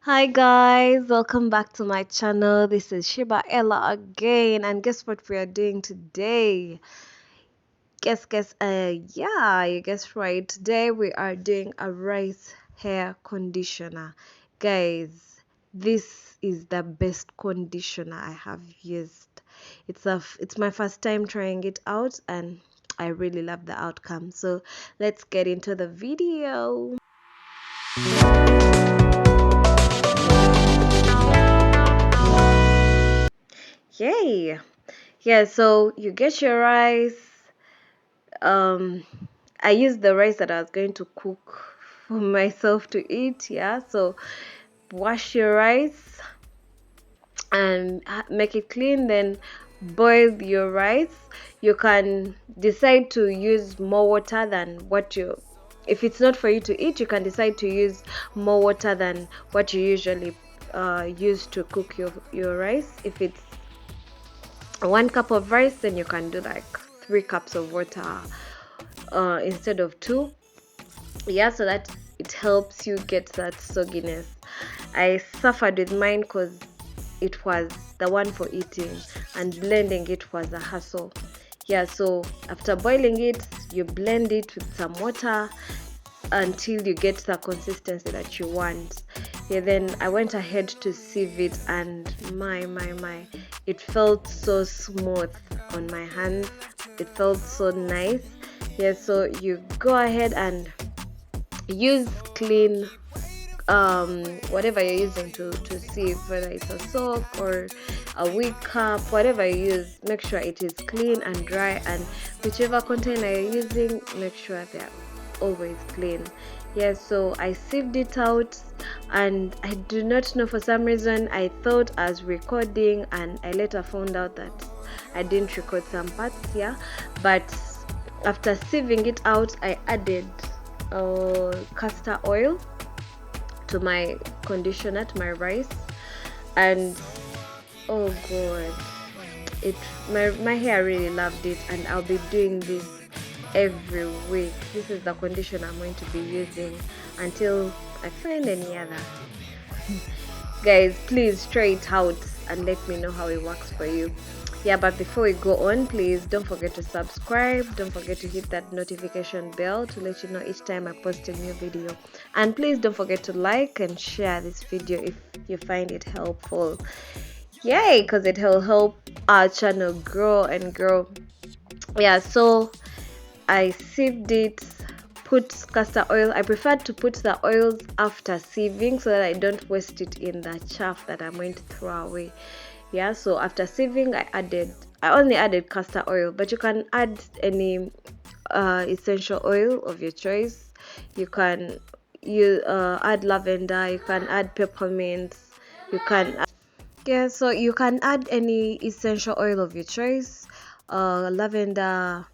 Hi guys, welcome back to my channel. This is Shiba Ella again, and guess what we are doing today? Yeah, you guessed right. Today we are doing a rice hair conditioner. Guys, this is the best conditioner I have used. It's my first time trying it out, and I really love the outcome. So let's get into the video. Yay! Yeah, so you get your rice. I used the rice that I was going to cook for myself to eat. Yeah, so wash your rice and make it clean, then boil your rice. You can decide to use more water than what you, if it's not for you to eat, you can decide to use more water than what you usually use to cook your rice. If it's 1 cup of rice, then you can do like 3 cups of water instead of two. Yeah, so that it helps you get that sogginess. I suffered with mine because it was the one for eating, and blending it was a hassle. Yeah, so after boiling it, you blend it with some water until you get the consistency that you want. Yeah, then I went ahead to sieve it, and my, it felt so smooth on my hands. It felt so nice. Yeah, so you go ahead and use clean whatever you're using to sieve, whether it's a soak or a wig cup, whatever you use, make sure it is clean and dry, and whichever container you're using, make sure they're always clean. Yeah, so I sieved it out, and I do not know, for some reason I thought I was recording, and I later found out that I didn't record some parts. Yeah, but after sieving it out, I added castor oil to my conditioner, to my rice, and oh god, it my hair really loved it, and I'll be doing this every week. This is the conditioner I'm going to be using until I find any other. Guys, please try it out and let me know how it works for you. Yeah, but before we go on, please don't forget to subscribe. Don't forget to hit that notification bell to let you know each time I post a new video, and please don't forget to like and share this video if you find it helpful. Yay, because it will help our channel grow and grow. Yeah, so I sieved it, put castor oil. I prefer to put the oils after sieving so that I don't waste it in the chaff that I'm going to throw away. Yeah, so after sieving, I only added castor oil, but you can add any essential oil of your choice. You can add lavender, you can add peppermint, you can yeah, so you can add any essential oil of your choice, lavender,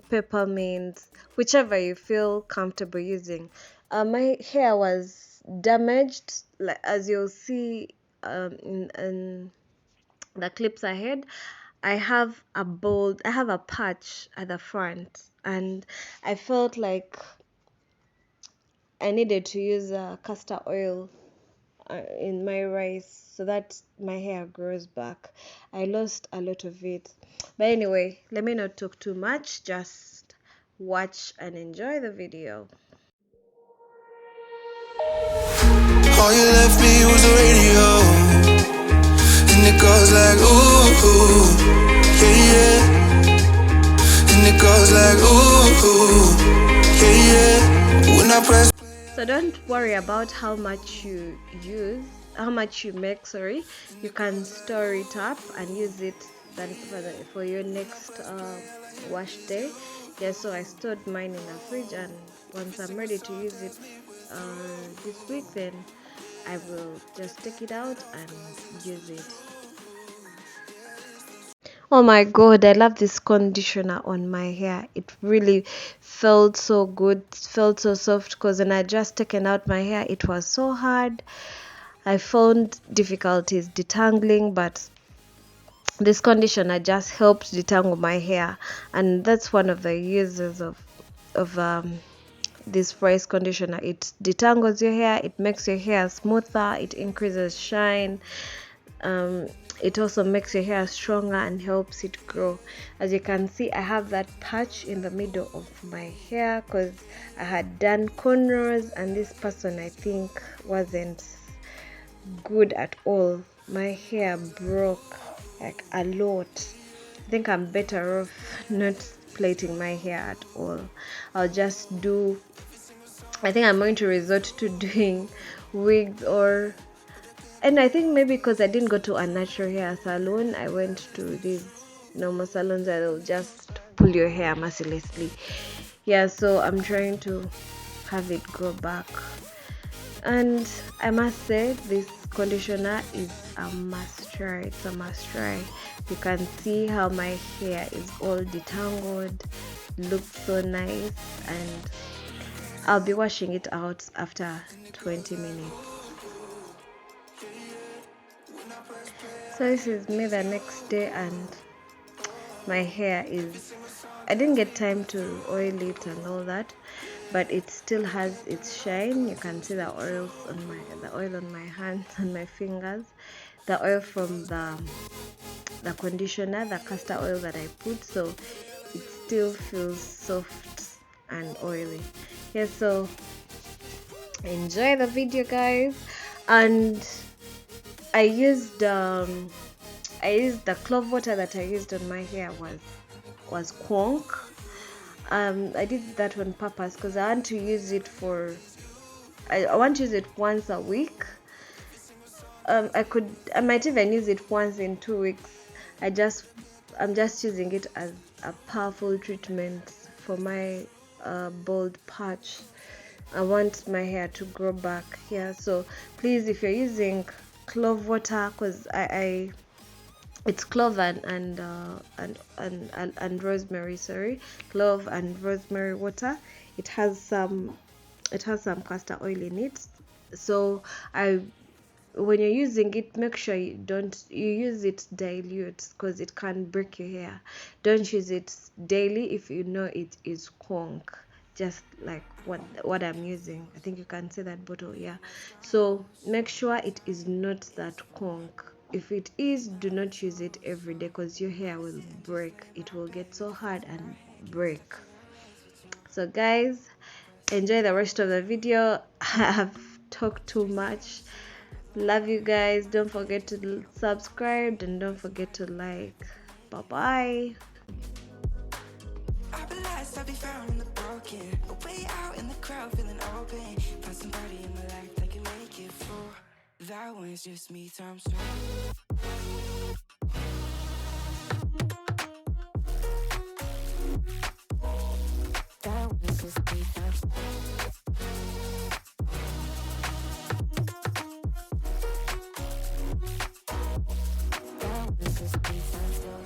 peppermint, whichever you feel comfortable using. My hair was damaged, like as you'll see in the clips ahead. I have a patch at the front, and I felt like I needed to use castor oil in my rice so that my hair grows back. I lost a lot of it, but anyway, let me not talk too much, just watch and enjoy the video. All you left me was the radio, and it goes like ooh, ooh, yeah, yeah. And it goes like ooh, yeah, yeah. When I press. So don't worry about how much you make, sorry. You can store it up and use it then for your next wash day. Yeah, so I stored mine in the fridge, and once I'm ready to use it this week, then I will just take it out and use it. Oh my god, I love this conditioner on my hair. It really felt so good, felt so soft, because when I just taken out my hair, it was so hard. I found difficulties detangling, but this conditioner just helped detangle my hair, and that's one of the uses of this frizz conditioner. It detangles your hair, it makes your hair smoother, it increases shine. It also makes your hair stronger and helps it grow. As you can see, I have that patch in the middle of my hair because I had done cornrows, and this person, I think, wasn't good at all. My hair broke like a lot. I think I'm better off not plaiting my hair at all. I'll just do, I think I'm going to resort to doing wigs, or, and I think maybe because I didn't go to a natural hair salon, I went to these normal salons that will just pull your hair mercilessly. Yeah, so I'm trying to have it grow back. And I must say, this conditioner is a must try. It's a must try. You can see how my hair is all detangled, looks so nice, and I'll be washing it out after 20 minutes. So this is me the next day, and my hair is, I didn't get time to oil it and all that, but it still has its shine. You can see the oils on the oil on my hands and my fingers, the oil from the conditioner, the castor oil that I put, so it still feels soft and oily. Yeah, so enjoy the video, guys. And I used the clove water that I used on my hair was Quonk. I did that on purpose because I want to use it I want to use it once a week. I might even use it once in 2 weeks. I'm just using it as a powerful treatment for my bald patch. I want my hair to grow back. Yeah, so please, if you're using clove water, because it's clove and rosemary, clove and rosemary water. It has some castor oil in it. So when you're using it, make sure you use it dilute, because it can break your hair. Don't use it daily if you know it is conk, just like what I'm using. I think you can see that bottle. Yeah, so make sure it is not that conk. If it is, do not use it every day, because your hair will break. It will get so hard and break. So guys, enjoy the rest of the video. I have talked too much. Love you guys. Don't forget to subscribe and don't forget to like. Bye bye. I'll be found in the broken, way out in the crowd, feeling open. Find somebody in my life that can make it for. That one's just me times two. That one's just me times two. That one's just me times two.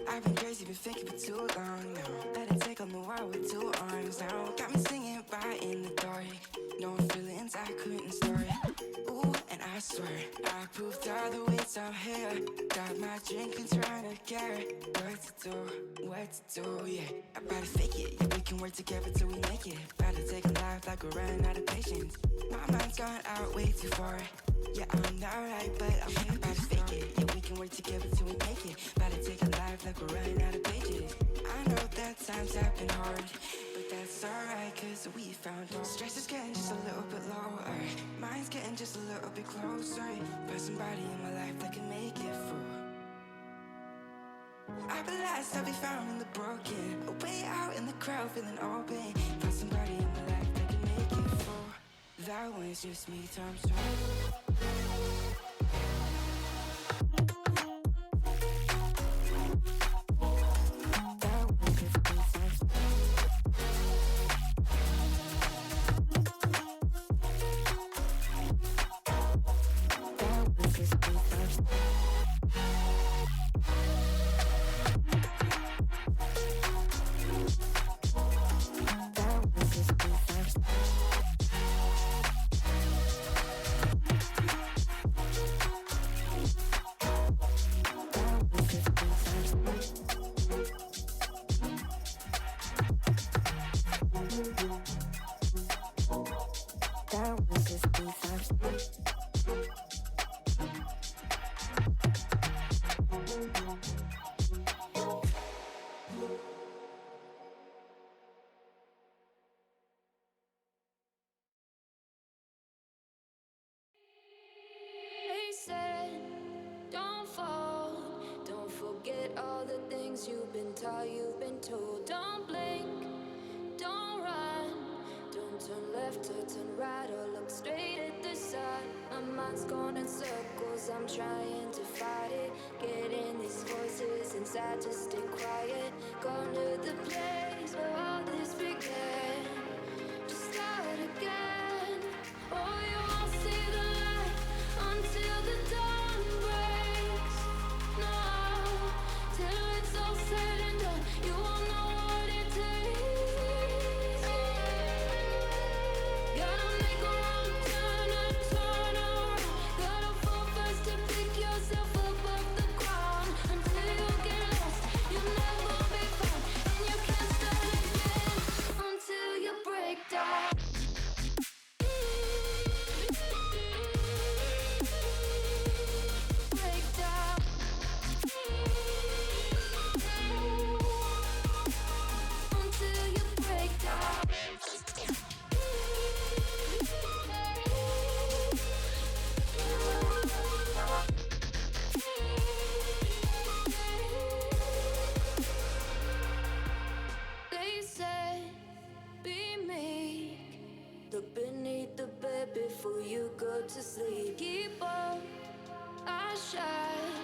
I've been crazy, been thinking for too long now. Let it take on the world with 2 arms now. Got me singing right in the dark. No feelings I couldn't store. Ooh, and I swear I proved all the ways I'm here. Got my drink and trying to get what to do, yeah. I better fake it, yeah, we can work together till we make it. Better take a life like we're running out of patience. My mind's gone out way too far. Yeah, I'm not right, but I'm here. Better fake it, yeah, we can work together till we make it. Better take a life like we're running out of pages. I know that times have been hard, but that's alright, cause we found out. Stress is getting just a little bit lower. Mine's getting just a little bit closer. Find somebody in my life that can make it through. I'll be last, I'll be found in the broken, way out in the crowd, feeling open. Find somebody in my life that can make it through. That one's just me times two. They said, don't fall, don't forget all the things you've been taught, you've been told. Don't blink, don't run, don't turn left or turn right or look straight at the sun. My mind's going in circles, I'm trying to fight it. Getting these voices inside to stay quiet. Going to the place where all this began. Just start again. Oh, you won't see the light until the dawn breaks. No, till it's all said and done, you won't know what it takes. Gotta make a wrong turn and turn around. Gotta fall first to pick yourself up off the ground. Until you get lost, you'll never be found, and you can't start again until you break down. Break down. Until you break down. They said, be meek. Look beneath the bed before you go to sleep. Keep on, I shine.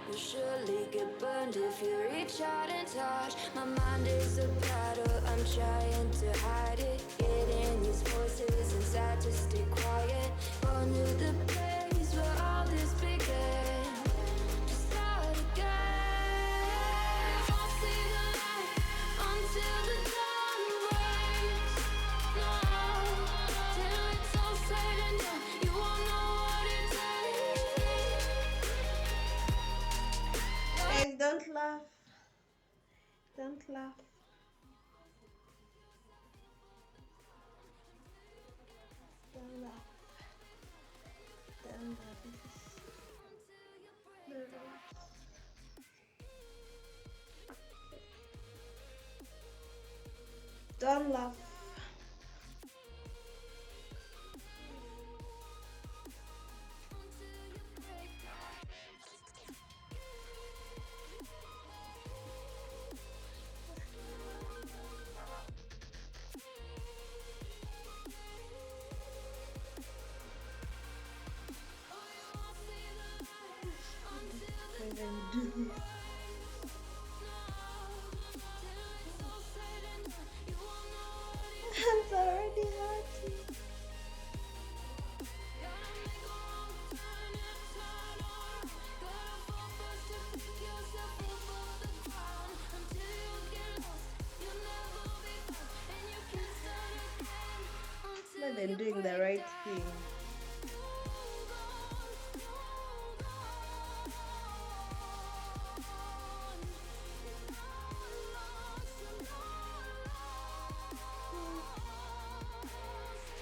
You'll surely get burned if you reach out and touch. My mind is a battle, I'm trying to hide it. Getting these voices inside to stay quiet. Going to the place where all this began. Just start again. You won't see the light until the dawn breaks. No, till it's all said and done, you won't know what it takes. Guys, don't laugh. Don't laugh. Don't laugh. Don't laugh. Don't laugh. Even do this. Hands already hurting. Not even doing the right thing.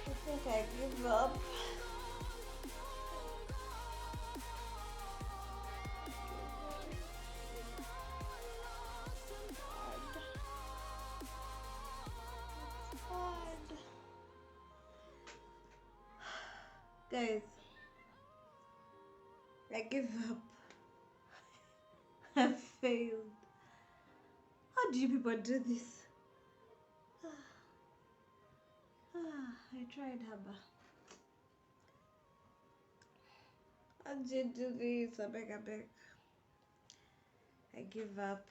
I think I give up. It's hard. Guys, I give up. I failed. How do you people do this? I tried, Haba. How do you do this? I beg, I beg. I give up.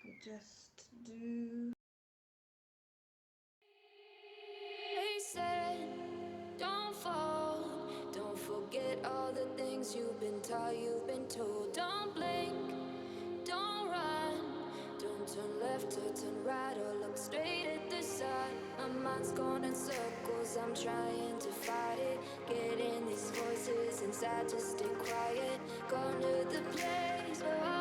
I just do. They said, don't fall, don't forget all the things you've been taught, you've been told. Don't blink, don't run, don't turn left or turn right or look straight at the sun. My mind's going in circles, I'm trying to fight it. Getting these voices inside to stay quiet. Going to the place where all